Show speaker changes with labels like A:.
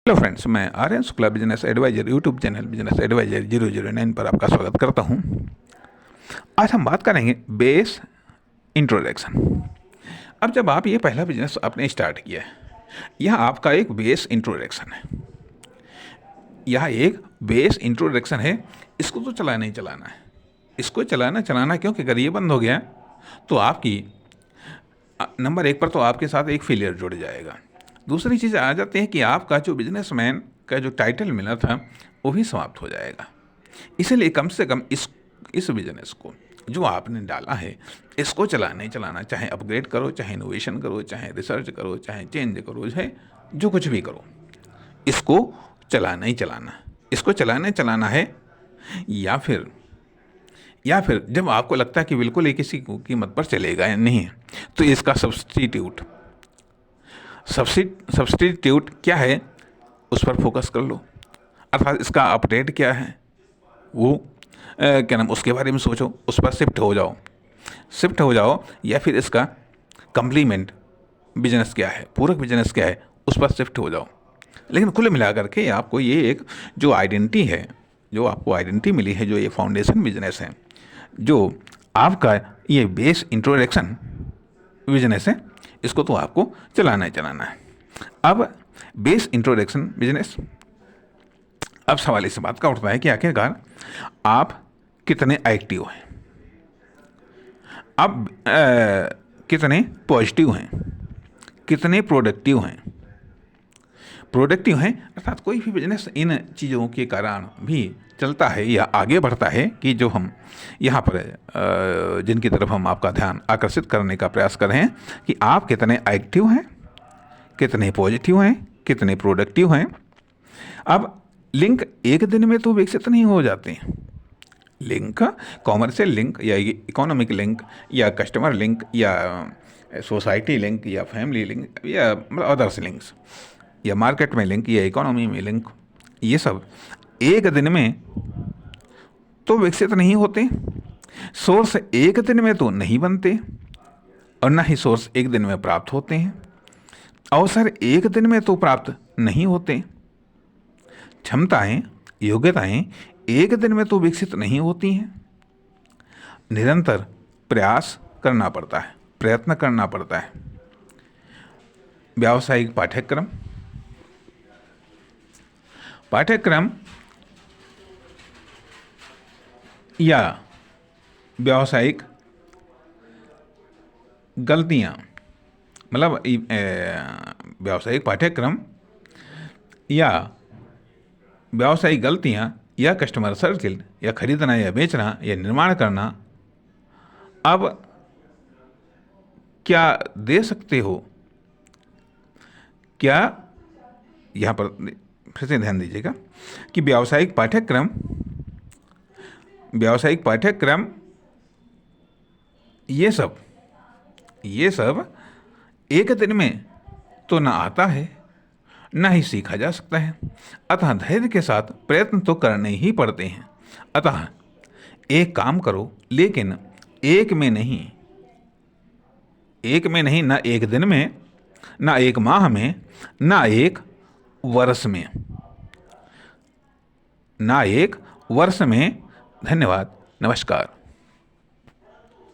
A: Hello friends, मैं Aryan Shukla business advisor YouTube channel business advisor 009 पर आपका स्वागत करता हूं। आज हम बात करेंगे बेस इंट्रोडक्शन। अब जब आप ये पहला बिजनेस आपने स्टार्ट किया है, यह आपका एक बेस इंट्रोडक्शन है। यह एक बेस इंट्रोडक्शन है। इसको तो चलाना ही चलाना है। इसको चलाना क्योंकि अगर ये बंद हो गया तो आपकी नंबर एक पर तो आपके साथ एक फेलियर जुड़ जाएगा। दूसरी चीज़ आ जाती है कि आपका जो बिजनेसमैन का जो टाइटल मिला था वो भी समाप्त हो जाएगा। इसलिए कम से कम इस बिजनेस को जो आपने डाला है इसको चलाना ही चलाना, चाहे अपग्रेड करो, चाहे इनोवेशन करो, चाहे रिसर्च करो, चाहे चेंज करो, चाहे जो कुछ भी करो, इसको चलाना ही चलाना। इसको चलाना ही चलाना है। या फिर जब आपको लगता है कि बिल्कुल ये किसी कीमत पर चलेगा या नहीं, तो इसका सब्स्टिट्यूट क्या है उस पर फोकस कर लो। अर्थात इसका अपडेट क्या है वो क्या नाम उसके बारे में सोचो, उस पर शिफ्ट हो जाओ। या फिर इसका कंप्लीमेंट बिजनेस क्या है, पूरक बिजनेस क्या है, उस पर शिफ्ट हो जाओ। लेकिन कुल मिलाकर के आपको ये एक जो आइडेंटिटी है, जो आपको आइडेंटिटी मिली है, जो ये फाउंडेशन बिजनेस है, जो आपका ये बेस इंट्रोडक्शन बिजनेस है, इसको तो आपको चलाना ही चलाना है। अब बेस इंट्रोडक्शन बिजनेस, अब सवाल इस बात का उठता है कि आखिरकार आप कितने एक्टिव हैं, आप कितने पॉजिटिव हैं, कितने प्रोडक्टिव हैं। अर्थात कोई भी बिजनेस इन चीज़ों के कारण भी चलता है या आगे बढ़ता है कि जो हम यहाँ पर जिनकी तरफ हम आपका ध्यान आकर्षित करने का प्रयास कर रहे हैं कि आप कितने एक्टिव हैं, कितने पॉजिटिव हैं, कितने प्रोडक्टिव हैं। अब लिंक एक दिन में तो विकसित नहीं हो जाते हैं। लिंक, कॉमर्शियल लिंक या इकोनॉमिक लिंक या कस्टमर लिंक या सोसाइटी लिंक या फैमिली लिंक या मतलब अदर्स लिंक्स या मार्केट में लिंक या इकोनॉमी में लिंक, ये सब एक दिन में तो विकसित नहीं होते। सोर्स एक दिन में तो नहीं बनते और ना ही सोर्स एक दिन में प्राप्त होते हैं। अवसर एक दिन में तो प्राप्त नहीं होते। क्षमताएं, योग्यताएं एक दिन में तो विकसित नहीं होती हैं। निरंतर प्रयास करना पड़ता है, प्रयत्न करना पड़ता है। व्यावसायिक पाठ्यक्रम या व्यावसायिक गलतियाँ, मतलब व्यावसायिक पाठ्यक्रम या व्यावसायिक गलतियाँ या कस्टमर सर्किल या खरीदना या बेचना या निर्माण करना। अब क्या दे सकते हो, क्या यहाँ पर फिर से ध्यान दीजिएगा कि व्यावसायिक पाठ्यक्रम ये सब एक दिन में तो ना आता है, ना ही सीखा जा सकता है। अतः धैर्य के साथ प्रयत्न तो करने ही पड़ते हैं। अतः एक काम करो, लेकिन एक में नहीं, ना एक दिन में, ना एक माह में, ना एक वर्ष में। धन्यवाद, नमस्कार।